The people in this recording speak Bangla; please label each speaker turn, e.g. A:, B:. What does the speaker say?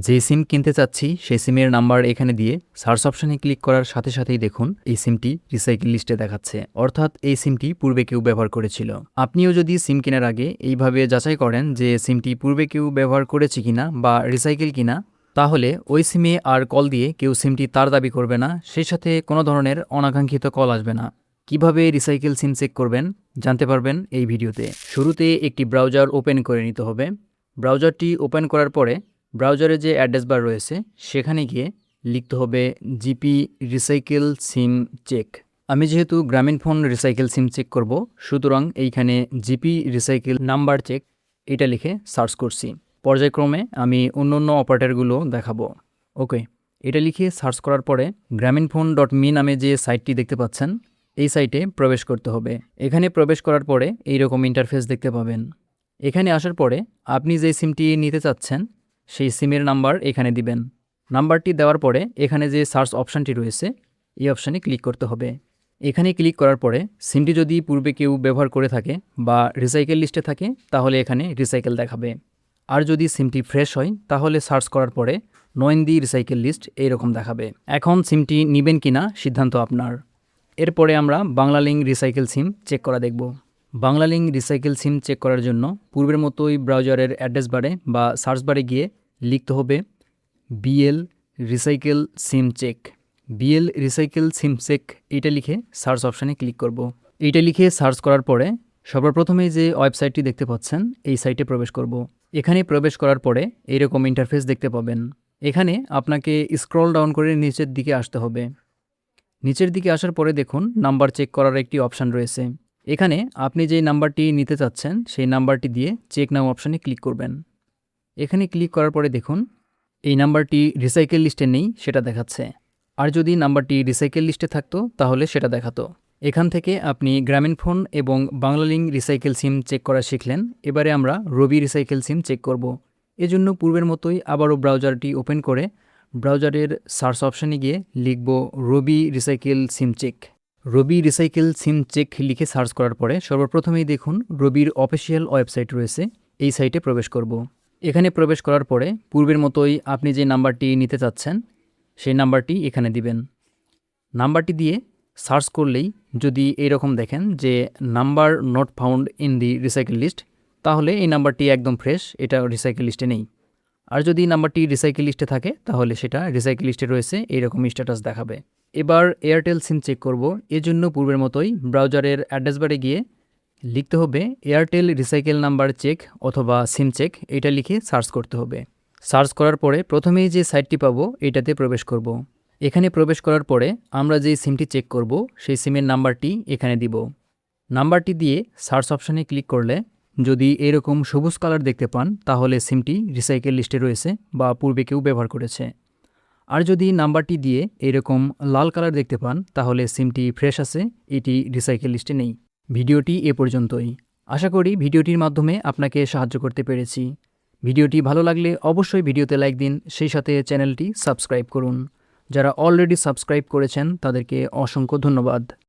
A: যে সিম কিনতে চাচ্ছি সেই সিমের নাম্বার এখানে দিয়ে সার্চ অপশানে ক্লিক করার সাথে সাথেই দেখুন এই সিমটি রিসাইকেল লিস্টে দেখাচ্ছে, অর্থাৎ এই সিমটি পূর্বে কেউ ব্যবহার করেছিল। আপনিও যদি সিম কেনার আগে এইভাবে যাচাই করেন যে সিমটি পূর্বে কেউ ব্যবহার করেছে কিনা বা রিসাইকেল কিনা, তাহলে ওই সিমে আর কল দিয়ে কেউ সিমটি তার দাবি করবে না, সেই সাথে কোনো ধরনের অনাকাঙ্ক্ষিত কল আসবে না। কিভাবে রিসাইকেল সিম চেক করবেন জানতে পারবেন এই ভিডিওতে। শুরুতে একটি ব্রাউজার ওপেন করে নিতে হবে। ব্রাউজারটি ওপেন করার পরে ব্রাউজারে যে অ্যাড্রেস বার রয়েছে সেখানে গিয়ে লিখতে হবে জিপি রিসাইকেল সিম চেক। আমি যেহেতু গ্রামীণ ফোন রিসাইকেল সিম চেক করব, সুতরাং এইখানে জিপি রিসাইকেল নাম্বার চেক এটা লিখে সার্চ করছি। পর্যায়ক্রমে আমি অন্য অপারেটরগুলো দেখাবো। ওকে, এটা লিখে সার্চ করার পরে grameenphone.me নামে যে সাইটটি দেখতে পাচ্ছেন এই সাইটে প্রবেশ করতে হবে। এখানে প্রবেশ করার পরে এইরকম ইন্টারফেস দেখতে পাবেন। এখানে আসার পরে আপনি যে সিমটি নিতে চাচ্ছেন সেই সিমের নাম্বার এখানে দিবেন। নাম্বারটি দেওয়ার পরে এখানে যে সার্চ অপশানটি রয়েছে এই অপশানে ক্লিক করতে হবে। এখানে ক্লিক করার পরে সিমটি যদি পূর্বে কেউ ব্যবহার করে থাকে বা রিসাইকেল লিস্টে থাকে তাহলে এখানে রিসাইকেল দেখাবে। আর যদি সিমটি ফ্রেশ হয় তাহলে সার্চ করার পরে নট দি রিসাইকেল লিস্ট এইরকম দেখাবে। এখন সিমটি নেবেন কিনা সিদ্ধান্ত আপনার। এরপরে আমরা বাংলালিংক রিসাইকেল সিম চেক করা দেখব। বাংলালিংক রিসাইকেল সিম চেক করার জন্য পূর্বের মতোই ব্রাউজারের অ্যাড্রেস বারে বা সার্চ বারে গিয়ে লিখতে হবে বিএল রিসাইকেল সিম চেক। বিএল রিসাইকেল সিম চেক এইটা লিখে সার্চ অপশানে ক্লিক করব। এইটা লিখে সার্চ করার পরে সর্বপ্রথমেই যে ওয়েবসাইটটি দেখতে পাচ্ছেন এই সাইটে প্রবেশ করব। এখানে প্রবেশ করার পরে এইরকম ইন্টারফেস দেখতে পাবেন। এখানে আপনাকে স্ক্রল ডাউন করে নিচের দিকে আসতে হবে। নিচের দিকে আসার পরে দেখুন নাম্বার চেক করার একটি অপশান রয়েছে। এখানে আপনি যেই নাম্বারটি নিতে চাচ্ছেন সেই নাম্বারটি দিয়ে চেক নাও অপশানে ক্লিক করবেন। এখানে ক্লিক করার পরে দেখুন এই নাম্বারটি রিসাইকেল লিস্টে নেই সেটা দেখাচ্ছে। আর যদি নাম্বারটি রিসাইকেল লিস্টে থাকতো তাহলে সেটা দেখাতো। এখান থেকে আপনি গ্রামীণ ফোন এবং বাংলালিংক রিসাইকেল সিম চেক করা শিখলেন। এবারে আমরা রবি রিসাইকেল সিম চেক করব। এজন্য পূর্বের মতোই আবারও ব্রাউজারটি ওপেন করে ব্রাউজারের সার্চ অপশানে গিয়ে লিখব রবি রিসাইকেল সিম চেক। রবি রিসাইকেল সিম চেক লিখে সার্চ করার পরে সর্বপ্রথমেই দেখুন রবির অফিসিয়াল ওয়েবসাইট রয়েছে, এই সাইটে প্রবেশ করব। এখানে প্রবেশ করার পরে পূর্বের মতোই আপনি যে নাম্বারটি নিতে চাচ্ছেন সেই নাম্বারটি এখানে দিবেন। নাম্বারটি দিয়ে সার্চ করলেই যদি এইরকম দেখেন যে number not found in the recycle list, তাহলে এই নাম্বারটি একদম ফ্রেশ, এটা রিসাইকেল লিস্টে নেই। আর যদি নাম্বারটি রিসাইকেল লিস্টে থাকে তাহলে সেটা রিসাইকেল লিস্টে রয়েছে, এইরকম স্ট্যাটাস দেখাবে। এবার এয়ারটেল সিম চেক করব। এজন্য পূর্বের মতোই ব্রাউজারের অ্যাড্রেস বারে গিয়ে লিখতে হবে এয়ারটেল রিসাইকেল নাম্বার চেক অথবা সিম চেক, এটা লিখে সার্চ করতে হবে। সার্চ করার পরে প্রথমেই যে সাইটটি পাবো এটাতে প্রবেশ করব। এখানে প্রবেশ করার পরে আমরা যেই সিমটি চেক করব সেই সিমের নাম্বারটি এখানে দিব। নাম্বারটি দিয়ে সার্চ অপশানে ক্লিক করলে যদি এরকম সবুজ কালার দেখতে পান তাহলে সিমটি রিসাইকেল লিস্টে রয়েছে বা পূর্বে কেউ ব্যবহার করেছে। আর যদি নাম্বারটি দিয়ে এরকম লাল কালার দেখতে পান তাহলে সিমটি ফ্রেশ আছে, এটি রিসাইকেল লিস্টে নেই। ভিডিওটি এ পর্যন্তই। আশা করি ভিডিওটির মাধ্যমে আপনাকে সাহায্য করতে পেরেছি। ভিডিওটি ভালো লাগলে অবশ্যই ভিডিওতে লাইক দিন, সেই সাথে চ্যানেলটি সাবস্ক্রাইব করুন। যারা অলরেডি সাবস্ক্রাইব করেছেন তাদেরকে অসংখ্য ধন্যবাদ।